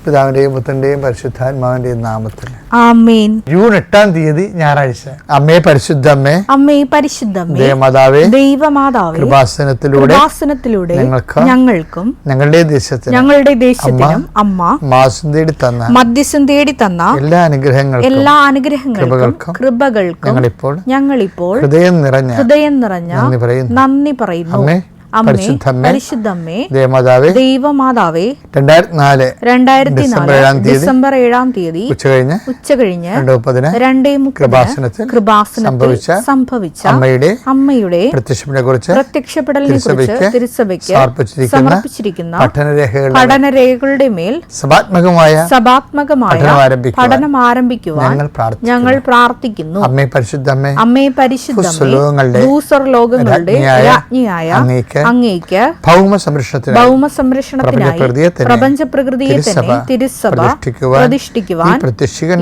പിതാവിന്റെയും പുത്രന്റെയും പരിശുദ്ധാത്മാവിന്റെയും നാമത്തിൽ ആമേൻ. ജൂൺ 8 തീയതി ഞായറാഴ്ച. അമ്മേ പരിശുദ്ധമ്മേ, അമ്മേ പരിശുദ്ധമ്മേ, ദേവമാതാവേ, ദൈവമാതാവേ, കൃപാസനത്തിലൂടെ ഞങ്ങൾക്കും ഞങ്ങളുടെ ദേശത്തിനും അമ്മ മധ്യസ്ഥം തേടി തന്ന എല്ലാ അനുഗ്രഹങ്ങൾക്കും കൃപകൾക്കും ഞങ്ങളിപ്പോൾ ഹൃദയം നിറഞ്ഞ നന്ദി പറയുന്നു. പരിശുദ്ധമ്മേ, ദൈവമാതാവേ, 2004 ഡിസംബർ 7 തീയതി ഉച്ചകഴിഞ്ഞ് 2:30 കൃപാസനത്തിൽ സംഭവിച്ച അമ്മയുടെ പ്രത്യക്ഷപ്പെടലിനെ കുറിച്ച് തിരുസഭയ്ക്ക് സമർപ്പിച്ചിരിക്കുന്ന പഠനരേഖകളുടെ മേൽ സഭാത്മകമായ പഠനം ആരംഭിക്കുവാൻ ഞങ്ങൾ പ്രാർത്ഥിക്കുന്നു. അമ്മേ പരിശുദ്ധമ്മേ, ഭൂസ്വർലോകങ്ങളുടെ രാജ്ഞിയായ അങ്ങേക്ക് ഭൗമ സംരക്ഷണത്തിനായി പ്രപഞ്ച പ്രകൃതിയെ തന്നെ തിരുസഭ പ്രതിഷ്ഠിക്കുവാൻ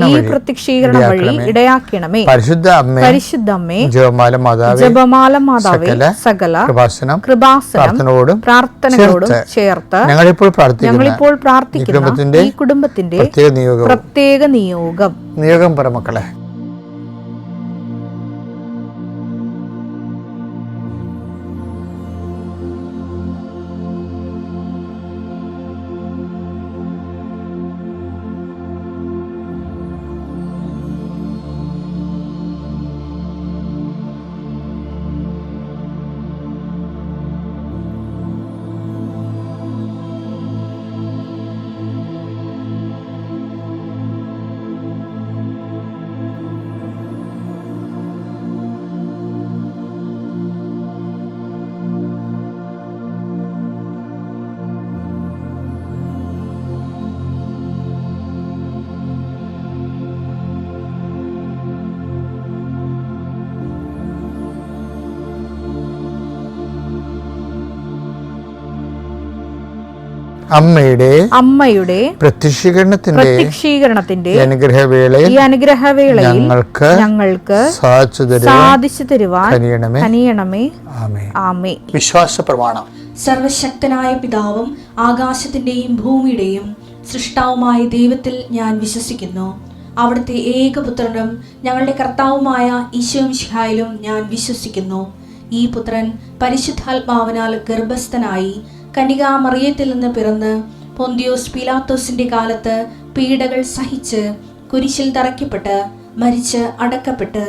ഈ പ്രത്യക്ഷീകരണം വഴി ഇടയാക്കണമേ. പരിശുദ്ധമ്മേ, ജപമാല മാതാവേ, സകല കൃപാസനം പ്രാർത്ഥനകളോടും ചേർത്ത് ഞങ്ങളിപ്പോൾ പ്രാർത്ഥിക്കുന്ന ഈ കുടുംബത്തിന്റെ പ്രത്യേക നിയോഗം പറമക്കളെ. അമ്മയുടെ പ്രത്യക്ഷീകരണത്തിന്റെ ഈ അനുഗ്രഹവേളയിൽ ഞങ്ങൾക്ക് സാധിച്ചു തരുവാൻ കനിയണമേ. ആമേൻ. വിശ്വാസ പ്രമാണം. സർവശക്തനായ പിതാവും ആകാശത്തിന്റെയും ഭൂമിയുടെയും സൃഷ്ടാവുമായ ദൈവത്തിൽ ഞാൻ വിശ്വസിക്കുന്നു. അവിടുത്തെ ഏകപുത്രനും ഞങ്ങളുടെ കർത്താവുമായ ഈശോമിശിഹായിലും ഞാൻ വിശ്വസിക്കുന്നു. ഈ പുത്രൻ പരിശുദ്ധാത്മാവിനാൽ ഗർഭസ്ഥനായി കന്യകാമറിയത്തിൽ നിന്ന് പിറന്ന് പൊന്തിയോസ് പീലാത്തോസിന്റെ കാലത്ത് പീഡകൾ സഹിച്ച് കുരിശിൽ തറയ്ക്കപ്പെട്ട് മരിച്ച് അടക്കപ്പെട്ട്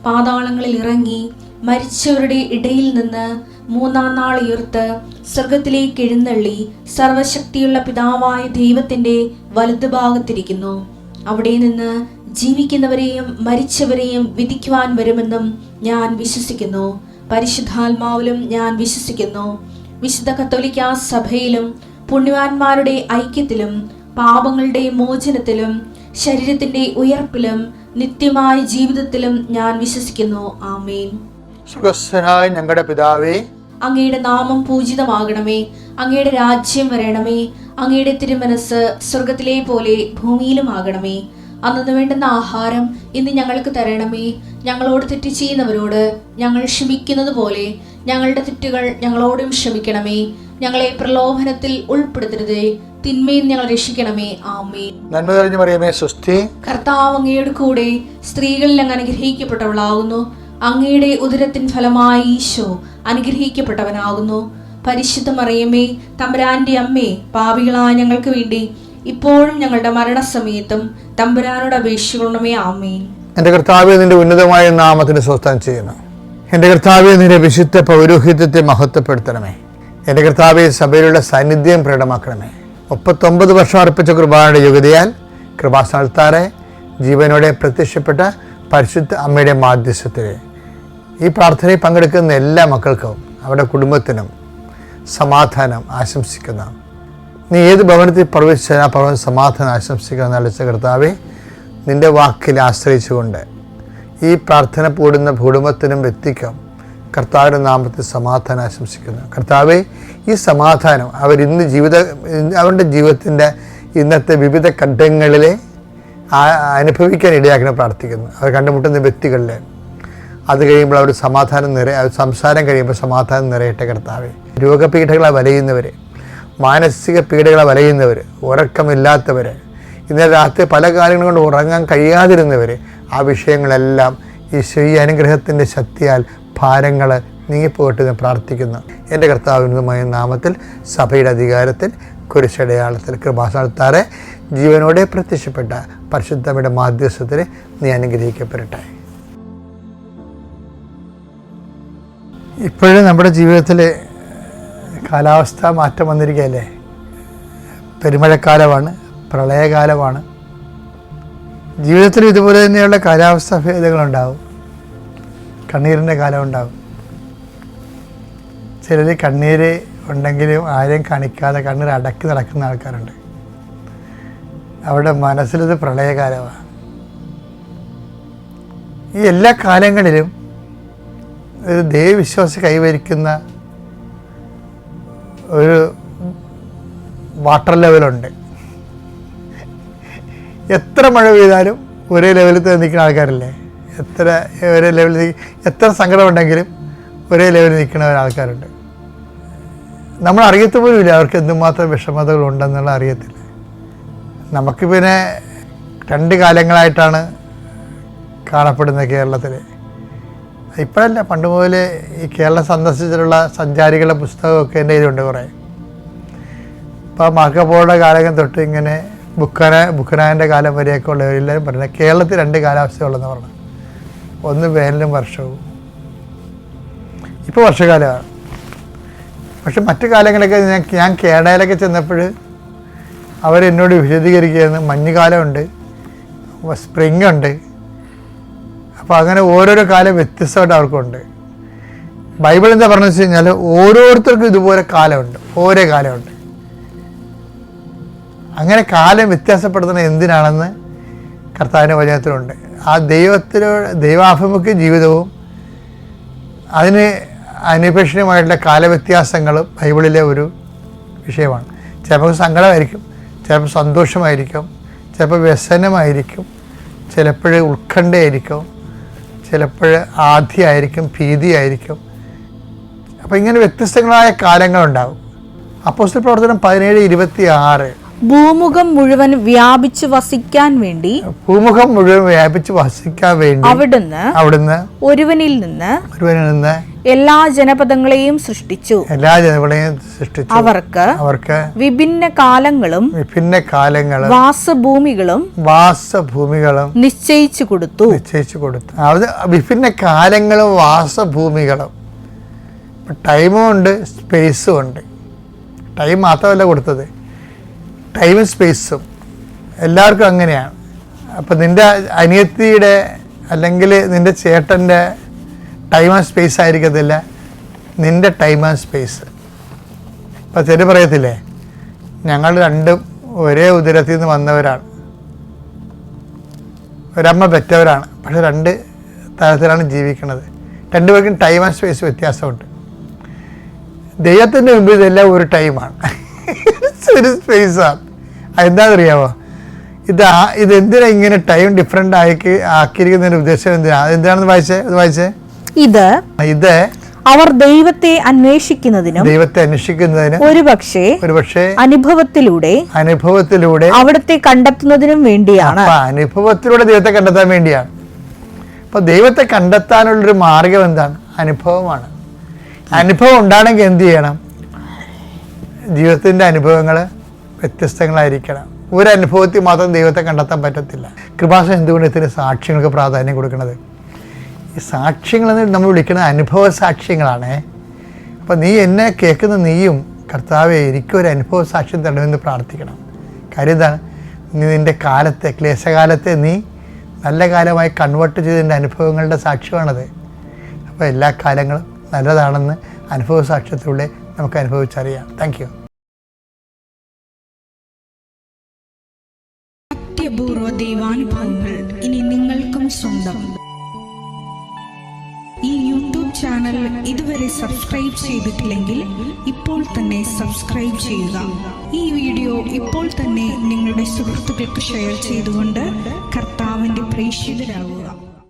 പാതാളങ്ങളിൽ ഇറങ്ങി മരിച്ചവരുടെ ഇടയിൽ നിന്ന് 3-ാം നാൾ ഉയർത്ത് സ്വർഗത്തിലേക്ക് എഴുന്നള്ളി സർവശക്തിയുള്ള പിതാവായ ദൈവത്തിന്റെ വലതുഭാഗത്തിരിക്കുന്നു. അവിടെ നിന്ന് ജീവിക്കുന്നവരെയും മരിച്ചവരെയും വിധിക്കുവാൻ വരുമെന്നും ഞാൻ വിശ്വസിക്കുന്നു. പരിശുദ്ധാത്മാവിലും ഞാൻ വിശ്വസിക്കുന്നു. വിശുദ്ധ കത്തോലിക്കാ സഭയിലും പുണ്യവാന്മാരുടെ ഐക്യത്തിലും പാപങ്ങളുടെ മോചനത്തിലും ശരീരത്തിന്റെ ഉയർപ്പിലും നിത്യമായ ജീവിതത്തിലും ഞാൻ വിശ്വസിക്കുന്നു. ആമേൻ. സുഖസ്ഥനായ ഞങ്ങളുടെ പിതാവേ, അങ്ങയുടെ നാമം പൂജിതമാകണമേ. അങ്ങയുടെ രാജ്യം വരണമേ. അങ്ങയുടെ തിരുമനസ് സ്വർഗത്തിലെ പോലെ ഭൂമിയിലും ആകണമേ. അന്നു വേണ്ടുന്ന ആഹാരം ഇന്ന് ഞങ്ങൾക്ക് തരണമേ. ഞങ്ങളോട് തെറ്റ് ചെയ്യുന്നവരോട് ഞങ്ങൾ ക്ഷമിക്കുന്നത് പോലെ ഞങ്ങളുടെ തെറ്റുകൾ ഞങ്ങളോടും ക്ഷമിക്കണമേ. ഞങ്ങളെ പ്രലോഭനത്തിൽ ഉൾപ്പെടുത്തരുതേ, തിന്മയിൽ ഞങ്ങൾ രക്ഷിക്കണമേ. ആമേൻ. നന്മ നിറഞ്ഞ മറിയമേ, സ്വസ്തി. കർത്താവ് അങ്ങയുടെ കൂടെ സ്ത്രീകളിൽ അങ്ങ് അനുഗ്രഹിക്കപ്പെട്ടവളാകുന്നു. അങ്ങയുടെ ഉദരത്തിൻ ഫലമായി ഈശോ അനുഗ്രഹിക്കപ്പെട്ടവനാകുന്നു. പരിശുദ്ധ മറിയമേ, തമ്പുരാന്റെ അമ്മേ, പാപികളായ ഞങ്ങൾക്ക് വേണ്ടി ഇപ്പോഴും ഞങ്ങളുടെ മരണസമയത്തും തമ്പുരാനോട് അപേക്ഷിക്കണമേ. ആമേൻ. എന്റെ കർത്താവേ, നിന്റെ ഉന്നതമായ നാമത്തിന് സ്വസ്ഥം ചെയ്യണം. എന്റെ കർത്താവേ, നിന്റെ വിശുദ്ധ പൗരോഹിത്യത്തെ മഹത്വപ്പെടുത്തണമേ. എന്റെ കർത്താവേ, സഭയിലുള്ള സാന്നിധ്യം പ്രകടമാക്കണമേ. 39 വർഷം അർപ്പിച്ച കുർബാനയുടെ യോഗ്യതയാൽ കൃപാസ്ഥാനത്താറെ ജീവനോടെ പ്രത്യക്ഷപ്പെട്ട പരിശുദ്ധ അമ്മയുടെ മാധ്യസ്ഥത്തിൽ ഈ പ്രാർത്ഥനയിൽ പങ്കെടുക്കുന്ന എല്ലാ മക്കൾക്കും അവരുടെ കുടുംബത്തിനും സമാധാനം ആശംസിക്കുന്ന, നീ ഏത് ഭവനത്തിൽ പ്രവേശിച്ചാൽ ആ ഭവനം സമാധാനം ആശംസിക്കുന്ന നല്ല കർത്താവേ, നിന്റെ വാക്കിൽ ആശ്രയിച്ചുകൊണ്ട് ഈ പ്രാർത്ഥന കൂടുന്ന കുടുംബത്തിനും വ്യക്തിക്കും കർത്താവിൻ്റെ നാമത്തിൽ സമാധാനം ആശംസിക്കുന്നു. കർത്താവേ, ഈ സമാധാനം അവരുടെ ജീവിതത്തിൻ്റെ ഇന്നത്തെ വിവിധ ഘട്ടങ്ങളിലെ അനുഭവിക്കാൻ ഇടയാക്കണം പ്രാർത്ഥിക്കുന്നു. അവർ കണ്ടുമുട്ടുന്ന വ്യക്തികളിൽ അത് കഴിയുമ്പോൾ അവർ സംസാരം കഴിയുമ്പോൾ സമാധാനം നിറയട്ടെ. കർത്താവേ, രോഗപീഠകളെ വലയുന്നവർ, മാനസിക പീഡകളെ വലയുന്നവർ, ഉറക്കമില്ലാത്തവർ, ഇന്നലെ രാത്രി പല കാര്യങ്ങൾ കൊണ്ട് ഉറങ്ങാൻ കഴിയാതിരുന്നവർ, ആ വിഷയങ്ങളെല്ലാം ഈ അനുഗ്രഹത്തിൻ്റെ ശക്തിയാൽ ഭാരങ്ങൾ നീങ്ങിപ്പോയിട്ട് ഞാൻ പ്രാർത്ഥിക്കുന്നു. എൻ്റെ കർത്താവിനുമായ നാമത്തിൽ, സഭയുടെ അധികാരത്തിൽ, കുരിശടയാളത്തിൽ, കൃപാസനത്താറെ ജീവനോടെ പ്രത്യക്ഷപ്പെട്ട പരിശുദ്ധമ്മയുടെ മാധ്യസ്ഥത്തിൽ നീ അനുഗ്രഹിക്കപ്പെടട്ടെ. ഇപ്പോഴും നമ്മുടെ ജീവിതത്തിൽ കാലാവസ്ഥ മാറ്റം വന്നിരിക്കുകയല്ലേ. പെരുമഴക്കാലമാണ്, പ്രളയകാലമാണ്. ജീവിതത്തിൽ ഇതുപോലെ തന്നെയുള്ള കാലാവസ്ഥ ഭേദങ്ങളുണ്ടാവും. കണ്ണീരിൻ്റെ കാലം ഉണ്ടാവും. ചിലർ കണ്ണീര് ഉണ്ടെങ്കിലും ആരെയും കാണിക്കാതെ കണ്ണീർ അടക്കി നടക്കുന്ന ആൾക്കാരുണ്ട്. അവരുടെ മനസ്സിലത് പ്രളയകാലമാണ്. ഈ എല്ലാ കാലങ്ങളിലും ഒരു ദൈവവിശ്വാസം കൈവരിക്കുന്ന ഒരു വാട്ടർ ലെവലുണ്ട്. എത്ര മഴ പെയ്താലും ഒരേ ലെവലിൽ നിൽക്കുന്ന ആൾക്കാരല്ലേ. ഒരേ ലെവലിൽ എത്ര സങ്കടമുണ്ടെങ്കിലും ഒരേ ലെവലിൽ നിൽക്കുന്ന ആൾക്കാരുണ്ട്. നമ്മൾ അറിയത്ത പോലുമില്ല അവർക്ക് എന്തുമാത്രം വിഷമതകളുണ്ടെന്നുള്ള അറിയത്തില്ല. നമുക്ക് പിന്നെ 2 കാലങ്ങളായിട്ടാണ് കാണപ്പെടുന്നത് കേരളത്തിൽ. ഇപ്പോഴല്ല, പണ്ട് മുതൽ ഈ കേരളം സന്ദർശിച്ചിട്ടുള്ള സഞ്ചാരികളുടെ പുസ്തകമൊക്കെ എൻ്റെ കയ്യിലുണ്ട് കുറേ. ഇപ്പോൾ മാർക്കോപോളോയുടെ കാലം തൊട്ട് ഇങ്ങനെ ബുക്കനാൻ്റെ കാലം വരെയൊക്കെ ഉള്ളവരെല്ലാവരും പറയുന്നത് കേരളത്തിൽ 2 കാലാവസ്ഥയുള്ളതെന്ന് പറഞ്ഞു. ഒന്ന് വേനലും വർഷവും. ഇപ്പോൾ വർഷകാലമാണ്. പക്ഷെ മറ്റു കാലങ്ങളൊക്കെ ഞാൻ കാനഡയിലൊക്കെ ചെന്നപ്പോൾ അവരെന്നോട് വിശദീകരിക്കുകയായിരുന്നു, മഞ്ഞുകാലമുണ്ട്, സ്പ്രിങ് ഉണ്ട്. അപ്പോൾ അങ്ങനെ ഓരോരോ കാലം വ്യത്യസ്തമായിട്ട് അവർക്കുണ്ട്. ബൈബിൾ എന്താ പറഞ്ഞു വെച്ച് കഴിഞ്ഞാൽ ഓരോരുത്തർക്കും ഇതുപോലെ കാലമുണ്ട്, ഓരോ കാലമുണ്ട്. അങ്ങനെ കാലം വ്യത്യാസപ്പെടുത്തുന്നത് എന്തിനാണെന്ന് കർത്താവിൻ്റെ വചനത്തിലുണ്ട്. ആ ദൈവാഭിമുഖ്യ ജീവിതവും അതിന് അനിപേക്ഷണീയമായിട്ടുള്ള കാലവ്യത്യാസങ്ങളും ബൈബിളിലെ ഒരു വിഷയമാണ്. ചിലപ്പോൾ സങ്കടമായിരിക്കും, ചിലപ്പോൾ സന്തോഷമായിരിക്കും, ചിലപ്പോൾ വ്യസനമായിരിക്കും, ചിലപ്പോൾ ഉത്കണ്ഠയായിരിക്കും, ചിലപ്പോൾ ആധിയായിരിക്കും, ഭീതിയായിരിക്കും. അപ്പോൾ ഇങ്ങനെ വ്യത്യസ്തങ്ങളായ കാലങ്ങളുണ്ടാവും. അപ്പോസ്തല പ്രവർത്തനം 17:26 ഭൂമുഖം മുഴുവൻ വ്യാപിച്ചു വസിക്കാൻ വേണ്ടി അവിടുന്ന് ഒരുവനിൽ നിന്ന് എല്ലാ ജനപദങ്ങളെയും സൃഷ്ടിച്ചു. അവർക്ക് വിഭിന്ന കാലങ്ങളും വാസഭൂമികളും നിശ്ചയിച്ചു കൊടുത്തു. വിഭിന്ന കാലങ്ങളും വാസഭൂമികളും. ടൈമും ഉണ്ട്, സ്പേസും ഉണ്ട്. ടൈം മാത്രമല്ല കൊടുത്തത്, ടൈമും സ്പേസും എല്ലാവർക്കും അങ്ങനെയാണ്. അപ്പം നിൻ്റെ അനിയത്തിയുടെ അല്ലെങ്കിൽ നിൻ്റെ ചേട്ടൻ്റെ ടൈം ആൻഡ് സ്പേസ് ആയിരിക്കത്തില്ല നിൻ്റെ ടൈം ആൻഡ് സ്പേസ്. ഇപ്പം ചില പറയത്തില്ലേ, ഞങ്ങൾ രണ്ടും ഒരേ ഉദരത്തിൽ നിന്ന് വന്നവരാണ്, ഒരമ്മ പെറ്റവരാണ്, പക്ഷെ 2 തരത്തിലാണ് ജീവിക്കുന്നത്. 2 പേർക്കും ടൈം ആൻഡ് സ്പേസ് വ്യത്യാസമുണ്ട്. ദൈവത്തിൻ്റെ മുമ്പിൽ ഇതെല്ലാം ഒരു ടൈമാണ്, ഒരു സ്പേസാണ്. അതെന്താണെന്നറിയാമോ? ഇതെന്തിനാ ഇങ്ങനെ ടൈം ഡിഫറെൻ്റ് ആക്കിയിരിക്കുന്നതിൻ്റെ ഉദ്ദേശം എന്തിനാണെന്ന് വായിച്ചേ. ഇത് അവർ ദൈവത്തെ അന്വേഷിക്കുന്നതിനും ഒരുപക്ഷേ അനുഭവത്തിലൂടെ അവിടത്തെ കണ്ടെത്തുന്നതിനും വേണ്ടിയാണ്. അനുഭവത്തിലൂടെ ദൈവത്തെ കണ്ടെത്താൻ വേണ്ടിയാണ്. അപ്പൊ ദൈവത്തെ കണ്ടെത്താനുള്ളൊരു മാർഗം എന്താണ്? അനുഭവമാണ്. അനുഭവം ഉണ്ടാണെങ്കിൽ എന്ത് ചെയ്യണം? ജീവിതത്തിന്റെ അനുഭവങ്ങൾ വ്യത്യസ്തങ്ങളായിരിക്കണം. ഒരു അനുഭവത്തിൽ മാത്രം ദൈവത്തെ കണ്ടെത്താൻ പറ്റത്തില്ല. കൃപാസനം എന്തുകൊണ്ട് ഇത്തിരി സാക്ഷ്യങ്ങൾക്ക് പ്രാധാന്യം കൊടുക്കുന്നത്? ഈ സാക്ഷ്യങ്ങളെന്ന് നമ്മൾ വിളിക്കുന്നത് അനുഭവ സാക്ഷ്യങ്ങളാണ്. അപ്പം നീ എന്നെ കേൾക്കുന്ന നീയും കർത്താവെ എനിക്കൊരു അനുഭവ സാക്ഷ്യം തരണമെന്ന് പ്രാർത്ഥിക്കണം. കാര്യം എന്താണ്? നീ നിൻ്റെ കാലത്തെ, ക്ലേശകാലത്തെ നീ നല്ല കാലമായി കൺവേർട്ട് ചെയ്തതിൻ്റെ അനുഭവങ്ങളുടെ സാക്ഷ്യമാണത്. അപ്പോൾ എല്ലാ കാലങ്ങളും നല്ലതാണെന്ന് അനുഭവ സാക്ഷ്യത്തിലൂടെ നമുക്ക് അനുഭവിച്ചറിയാം. Thank you. അത്യപൂർവ ദൈവാനുഭവങ്ങൾ ഇനി നിങ്ങൾക്കും സ്വന്തം. ഈ യൂട്യൂബ് ചാനൽ ഇതുവരെ സബ്സ്ക്രൈബ് ചെയ്തിട്ടില്ലെങ്കിൽ ഇപ്പോൾ തന്നെ സബ്സ്ക്രൈബ് ചെയ്യുക. ഈ വീഡിയോ ഇപ്പോൾ തന്നെ നിങ്ങളുടെ സുഹൃത്തുക്കൾക്ക് ഷെയർ ചെയ്തുകൊണ്ട് കർത്താവിൻ്റെ പ്രേക്ഷിതരാകുക.